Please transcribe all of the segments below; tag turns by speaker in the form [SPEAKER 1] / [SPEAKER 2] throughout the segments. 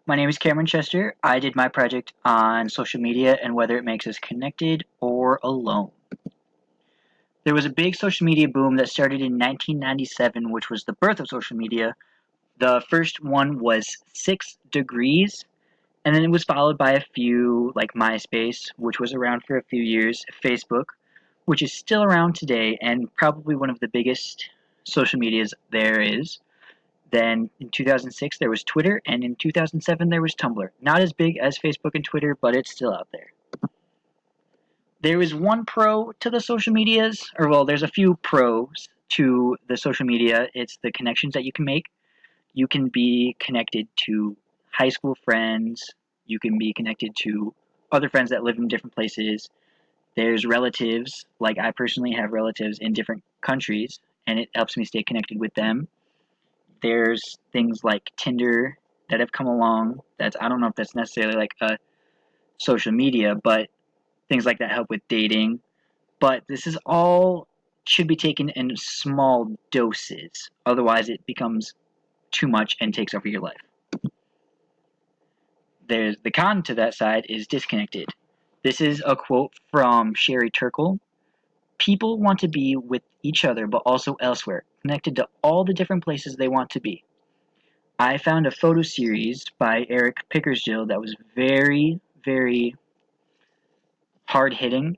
[SPEAKER 1] My name is Cameron Chester. I did my project on social media and whether it makes us connected or alone. There was a big social media boom that started in 1997, which was the birth of social media. The first one was 6 Degrees, and then it was followed by a few like MySpace, which was around for a few years, Facebook, which is still around today and probably one of the biggest social medias there is. Then in 2006 there was Twitter, and in 2007 there was Tumblr. Not as big as Facebook and Twitter, but it's still out there. There is one pro to the social medias, or well, there's a few pros to the social media. It's the connections that you can make. You can be connected to high school friends. You can be connected to other friends that live in different places. There's relatives, like I personally have relatives in different countries, and it helps me stay connected with them. There's things like Tinder that have come along. I don't know if that's necessarily like a social media, but things like that help with dating. But this is all should be taken in small doses. Otherwise, it becomes too much and takes over your life. There's the con to that side is disconnected. This is a quote from Sherry Turkle. People want to be with each other, but also elsewhere, connected to all the different places they want to be. I found a photo series by Eric Pickersgill that was very, very hard hitting.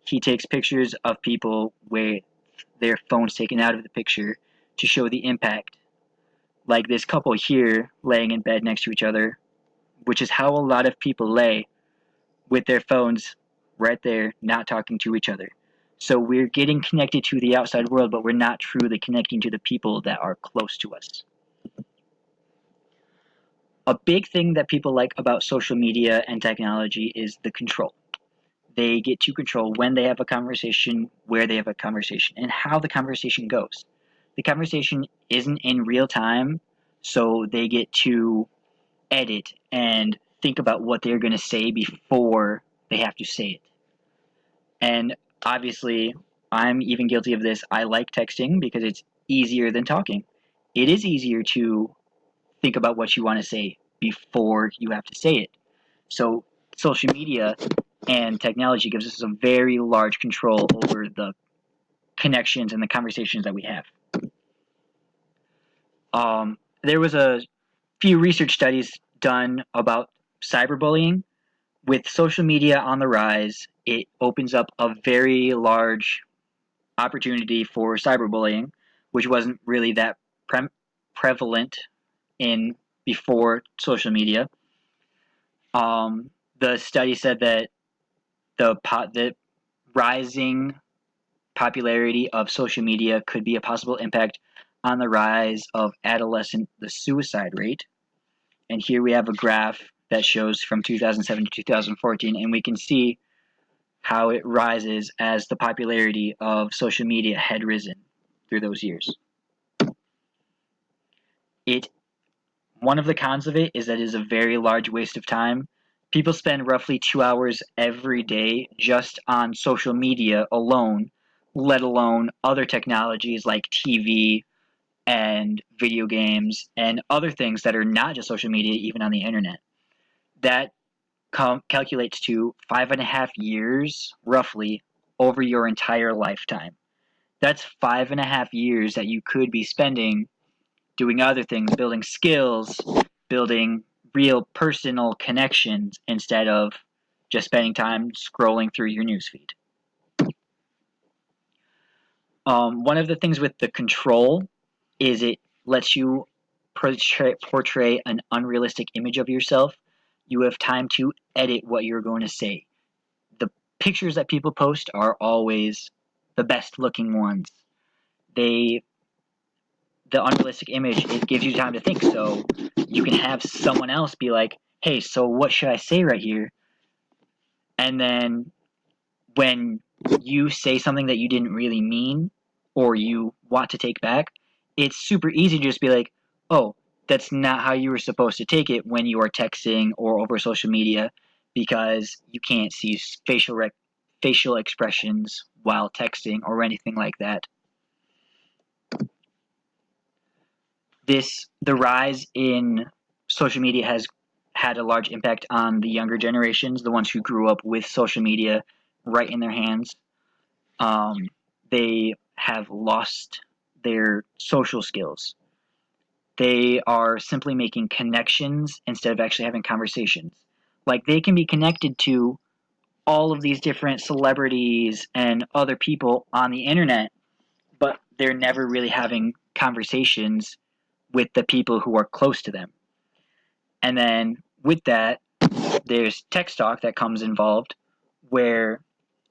[SPEAKER 1] He takes pictures of people with their phones taken out of the picture to show the impact. Like this couple here laying in bed next to each other, which is how a lot of people lay with their phones right there, not talking to each other. So we're getting connected to the outside world, but we're not truly connecting to the people that are close to us. A big thing that people like about social media and technology is the control. They get to control when they have a conversation, where they have a conversation, and how the conversation goes. The conversation isn't in real time, so they get to edit and think about what they're going to say before they have to say it. And obviously, I'm even guilty of this. I like texting because it's easier than talking. It is easier to think about what you want to say before you have to say it. So, social media and technology gives us a very large control over the connections and the conversations that we have. There was a few research studies done about cyberbullying. With social media on the rise, it opens up a very large opportunity for cyberbullying, which wasn't really that prevalent in before social media. The study said that the rising popularity of social media could be a possible impact on the rise of the suicide rate. And here we have a graph that shows from 2007 to 2014, and we can see how it rises as the popularity of social media had risen through those years. One of the cons of it is that it is a very large waste of time. People spend roughly 2 hours every day just on social media alone, let alone other technologies like TV and video games and other things that are not just social media, even on the internet. That calculates to 5.5 years, roughly, over your entire lifetime. That's 5.5 years that you could be spending doing other things, building skills, building real personal connections instead of just spending time scrolling through your newsfeed. One of the things with the control is it lets you portray an unrealistic image of yourself. You have time to edit what you're going to say. The pictures that people post are always the best looking ones. The unrealistic image, it gives you time to think, so you can have someone else be like, hey, so what should I say right here? And then when you say something that you didn't really mean or you want to take back, it's super easy to just be like, oh, that's not how you were supposed to take it when you are texting or over social media, because you can't see facial expressions while texting or anything like that. The rise in social media had a large impact on the younger generations, the ones who grew up with social media right in their hands. They have lost their social skills. They are simply making connections instead of actually having conversations. Like, they can be connected to all of these different celebrities and other people on the internet, but they're never really having conversations with the people who are close to them. And then with that, there's text talk that comes involved, where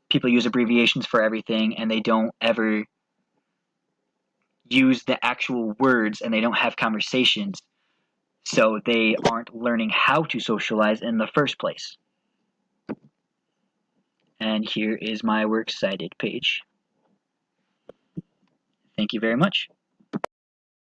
[SPEAKER 1] people use abbreviations for everything and they don't ever use the actual words and they don't have conversations. So they aren't learning how to socialize in the first place. And here is my works cited page. Thank you very much.